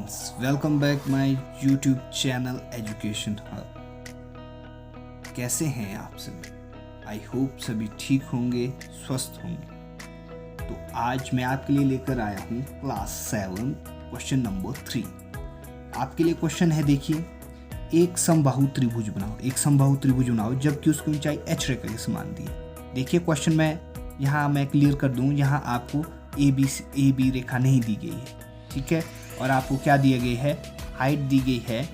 Friends, welcome back my YouTube channel education hub. कैसे हैं आप सभी? आई होप सभी ठीक होंगे, स्वस्थ होंगे। तो आज मैं आपके लिए लेकर आया हूँ क्लास 7 क्वेश्चन नंबर 3। आपके लिए क्वेश्चन है, देखिए, एक समबाहु त्रिभुज बनाओ। एक समबाहु त्रिभुज बनाओ जबकि उसकी ऊंचाई h रेखा के समान दी है। देखिए क्वेश्चन मैं क्लियर कर दूं, यहाँ आपको ए बी रेखा नहीं दी गई है, ठीक है। और आपको क्या दिया गया है? हाइट दी गई है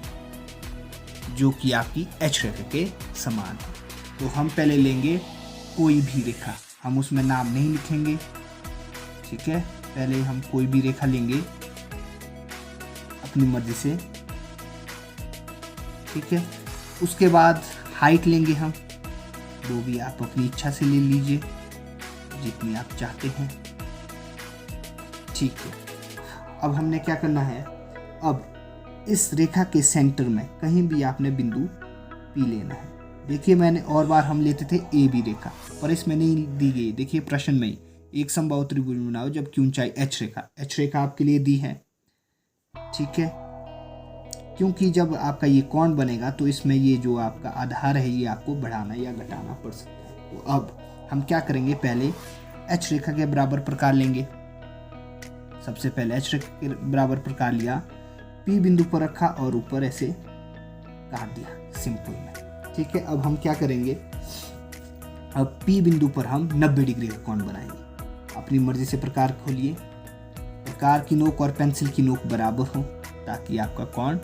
जो कि आपकी h रेखा के समान है। तो हम पहले लेंगे कोई भी रेखा, हम उसमें नाम नहीं लिखेंगे, ठीक है। पहले हम कोई भी रेखा लेंगे अपनी मर्जी से, ठीक है। उसके बाद हाइट लेंगे हम, वो भी आप अपनी इच्छा से ले लीजिए जितनी आप चाहते हैं, ठीक है। अब हमने क्या करना है, अब इस रेखा के सेंटर में कहीं भी आपने बिंदु P लेना है। देखिए मैंने और बार हम लेते थे ए बी रेखा, पर इसमें नहीं दी गई। देखिए प्रश्न में एक समबाहु त्रिभुज बनाओ जबकि ऊंचाई h रेखा आपके लिए दी है, ठीक है। क्योंकि जब आपका ये कोण बनेगा तो इसमें ये जो आपका आधार है ये आपको बढ़ाना या घटाना पड़ सकता है। तो अब हम क्या करेंगे, पहले h रेखा के बराबर प्रकार लेंगे। सबसे पहले h रेखा के बराबर प्रकार लिया, P बिंदु पर रखा और ऊपर ऐसे काट दिया सिंपल में, ठीक है। अब हम क्या करेंगे, अब P बिंदु पर हम 90 डिग्री का कोण बनाएंगे। अपनी मर्जी से प्रकार खोलिए, प्रकार की नोक और पेंसिल की नोक बराबर हो ताकि आपका कोण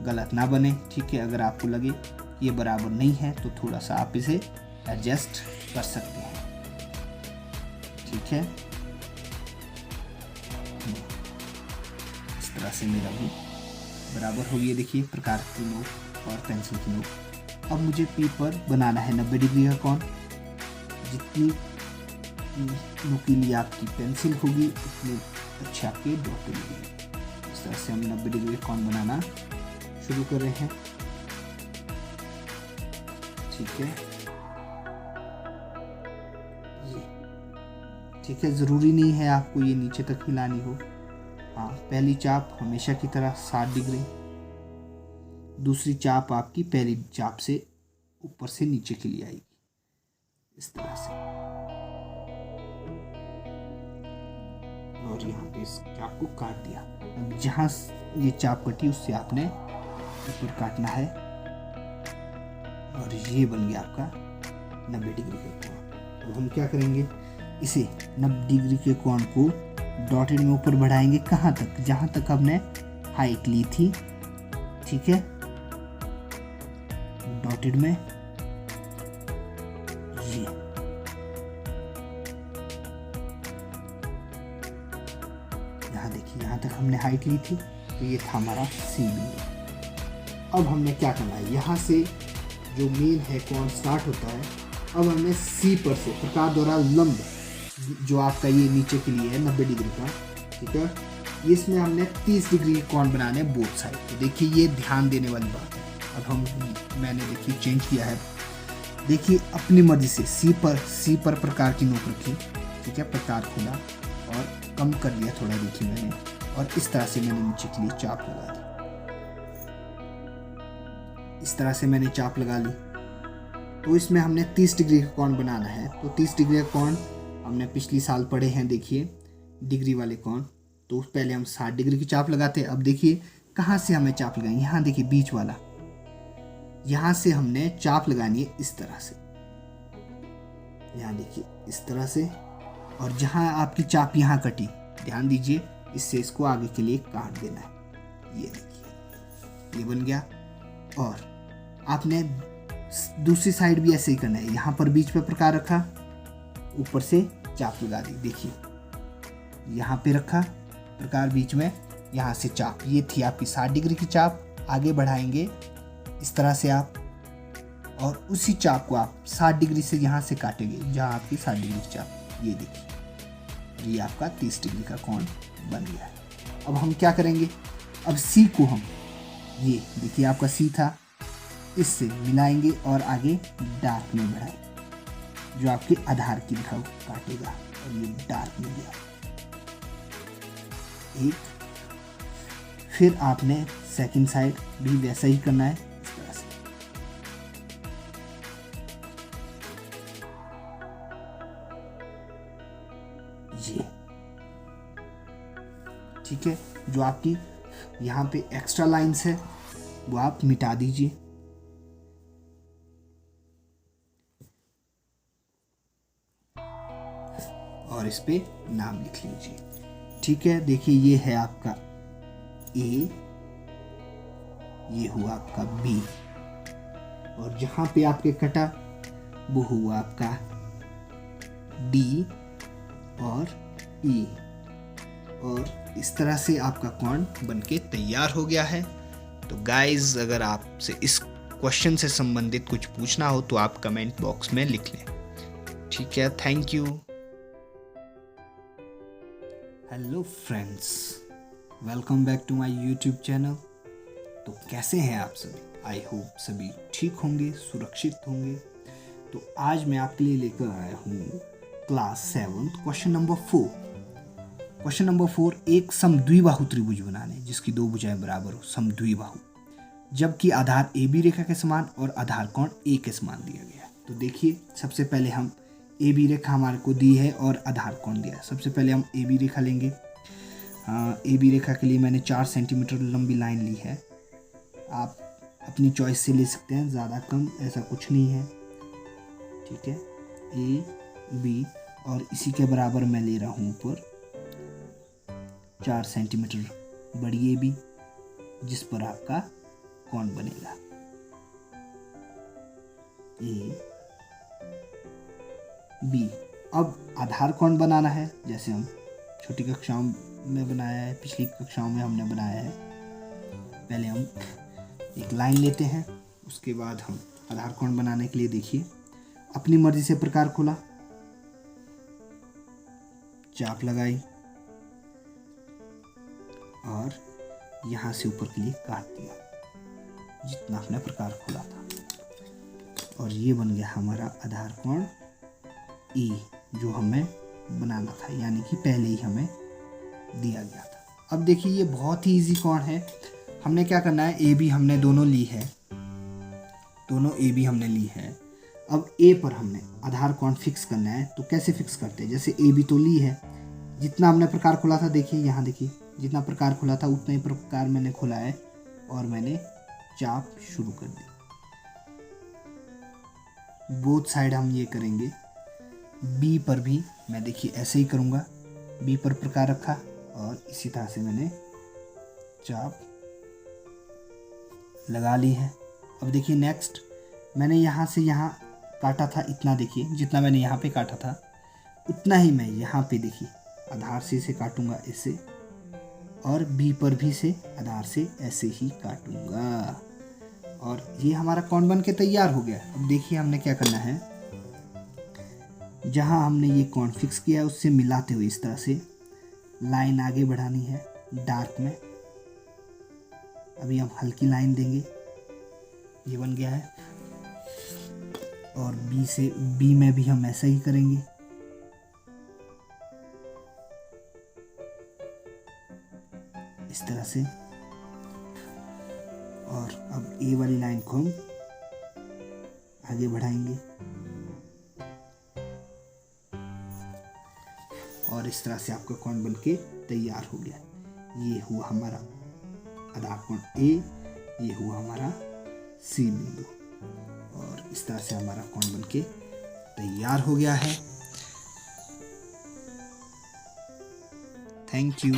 गलत ना बने, ठीक है। अगर आपको लगे ये बराबर नहीं है तो थोड़ा सा आप इसे एडजस्ट कर सकते हैं, ठीक है। इस तरह से मेरा भी बराबर हो गया। देखिए प्रकार की नोक और पेंसिल की नोक। अब मुझे P पर बनाना है 90 डिग्री का कोण। जितनी नुकीली आपकी पेंसिल होगी उतनी अच्छी आपकी डॉट लगेगी। इस तरह से हम 90 डिग्री का कोण बनाना शुरू कर रहे हैं, ठीक है। ठीक है, ज़रूरी नहीं है आपको ये नीचे तक हिलानी हो। हाँ, पहली चाप हमेशा की तरह 60 डिग्री, दूसरी चाप आपकी पहली चाप से ऊपर से नीचे के लिए आएगी, इस तरह से। और यहाँ पे इस चाप को काट दिया। अब जहाँ ये चाप कटी उससे आपने ऊपर काटना है और ये बन गया आपका 90 डिग्री का कोण। अब हम क्या करेंगे, इसे 90 डिग्री के कोण को डॉटेड में ऊपर बढ़ाएंगे। कहाँ तक? जहाँ तक हमने हाइट ली थी, ठीक है। डॉटेड में ये यहाँ देखिए, यहाँ तक हमने हाइट ली थी तो ये था हमारा सी बिंदु। अब हमने क्या करना है, यहाँ से जो मेन है कोण स्टार्ट होता है। अब हमें सी पर से प्रकार द्वारा लंब जो आपका ये नीचे के लिए है 90 डिग्री का, ठीक है, इसमें हमने 30 डिग्री कोण बनाने बोथ साइड। तो देखिए ये ध्यान देने वाली बात है। अब मैंने देखिए चेंज किया है। देखिए अपनी मर्जी से सी पर प्रकार की नोक रखी, ठीक है, प्रकार खोला और कम कर दिया थोड़ा, देखिए मैंने, और इस तरह से मैंने नीचे के लिए चाप लगा दी। इस तरह से मैंने चाप लगा ली। तो इसमें हमने 30 डिग्री का कोण बनाना है। तो 30 डिग्री का कोण हमने पिछली साल पढ़े हैं, देखिए डिग्री वाले कोण। तो पहले हम 60 डिग्री की चाप लगाते हैं। अब देखिए कहाँ से हमें चाप लगाएंगे, यहाँ देखिए बीच वाला, यहाँ से हमने चाप लगानी है इस तरह से, यहाँ देखिए इस तरह से। और जहाँ आपकी चाप यहाँ कटी, ध्यान दीजिए, इससे इसको आगे के लिए काट देना है। ये देखिए ये बन गया। और आपने दूसरी साइड भी ऐसे ही करना है। यहाँ पर बीच पे प्रकार रखा, ऊपर से चाप लगा दी। देखिए यहाँ पे रखा प्रकार बीच में, यहाँ से चाप, ये थी आपकी 60 डिग्री की चाप। आगे बढ़ाएंगे इस तरह से आप, और उसी चाप को आप 60 डिग्री से यहाँ से काटेंगे जहाँ आपकी 60 डिग्री की चाप। ये देखिए ये आपका 30 डिग्री का कोण बन गया है। अब हम क्या करेंगे, अब सी को हम, ये देखिए आपका सी था, इससे मिलाएंगे और आगे डार्क में बढ़ाएंगे जो आपके आधार की रेखा काटेगा। और ये डार्क में गया एक, फिर आपने सेकंड साइड भी वैसा ही करना है, इस तरह से। ये ठीक है। जो आपकी यहाँ पे एक्स्ट्रा लाइंस है वो आप मिटा दीजिए। और इस पे नाम लिख लीजिए। ठीक है, देखिए ये है आपका ए, ये हुआ आपका बी, और जहां पे आपके कटा वो हुआ आपका डी और ई। और इस तरह से आपका कॉर्न बनके तैयार हो गया है। तो गाइज, अगर आपसे इस क्वेश्चन से संबंधित कुछ पूछना हो तो आप कमेंट बॉक्स में लिख लें। ठीक है, thank you. Hello friends, welcome back to my YouTube channel. तो कैसे हैं आप सभी? आई होप सभी ठीक होंगे, सुरक्षित होंगे। तो आज मैं आपके लिए लेकर आया हूँ class 7 question number 4। Question number 4, एक समद्विबाहु त्रिभुज बनाने जिसकी दो भुजाएं बराबर हो, समद्विबाहु, जबकि आधार ए बी रेखा के समान और आधार कोण ए के समान दिया गया है। तो देखिए, सबसे पहले हम ए बी रेखा हमारे को दी है और आधार कोण दिया है। सबसे पहले हम ए बी रेखा लेंगे। ए बी रेखा के लिए मैंने 4 सेंटीमीटर लंबी लाइन ली है। आप अपनी चॉइस से ले सकते हैं, ज़्यादा कम ऐसा कुछ नहीं है। ठीक है, ए बी, और इसी के बराबर मैं ले रहा हूँ ऊपर 4 सेंटीमीटर बड़ी ए बी, जिस पर आपका कोण बनेगा ए बी। अब आधार कोण बनाना है, जैसे हम छोटी कक्षाओं में बनाया है, पिछली कक्षाओं में हमने बनाया है। पहले हम एक लाइन लेते हैं, उसके बाद हम आधार कोण बनाने के लिए देखिए अपनी मर्जी से प्रकार खोला, चाप लगाई और यहाँ से ऊपर के लिए काट दिया जितना हमने प्रकार खोला था, और ये बन गया हमारा आधार कोण ए, जो हमें बनाना था, यानी कि पहले ही हमें दिया गया था। अब देखिए, ये बहुत ही इजी कोण है। हमने क्या करना है, ए बी हमने दोनों ली है, दोनों ए बी हमने ली है। अब ए पर हमने आधार कोण फिक्स करना है। तो कैसे फिक्स करते हैं, जैसे ए बी तो ली है, जितना हमने प्रकार खोला था, देखिए यहाँ देखिए, जितना प्रकार खोला था उतना ही प्रकार मैंने खोला है और मैंने चाप शुरू कर दी। बोथ साइड हम ये करेंगे। बी पर भी मैं देखिए ऐसे ही करूँगा, बी पर प्रकार रखा और इसी तरह से मैंने चाप लगा ली है। अब देखिए नेक्स्ट, मैंने यहाँ से यहाँ काटा था इतना, देखिए जितना मैंने यहाँ पे काटा था उतना ही मैं यहाँ पे देखिए आधार से इसे काटूंगा ऐसे, और बी पर भी से आधार से ऐसे ही काटूंगा, और ये हमारा कोण बन के तैयार हो गया। अब देखिए हमने क्या करना है, जहाँ हमने ये कोण फिक्स किया है उससे मिलाते हुए इस तरह से लाइन आगे बढ़ानी है डार्क में। अभी हम हल्की लाइन देंगे, ये बन गया है। और बी से बी में भी हम ऐसा ही करेंगे। इस तरह से, और अब ए वाली लाइन को हम आगे बढ़ाएंगे और इस तरह से आपका कोण बनके तैयार हो गया। ये हुआ हमारा आधार कोण ए, ये हुआ हमारा सी बिंदु, और इस तरह से हमारा कोण बनके तैयार हो गया है। Thank you.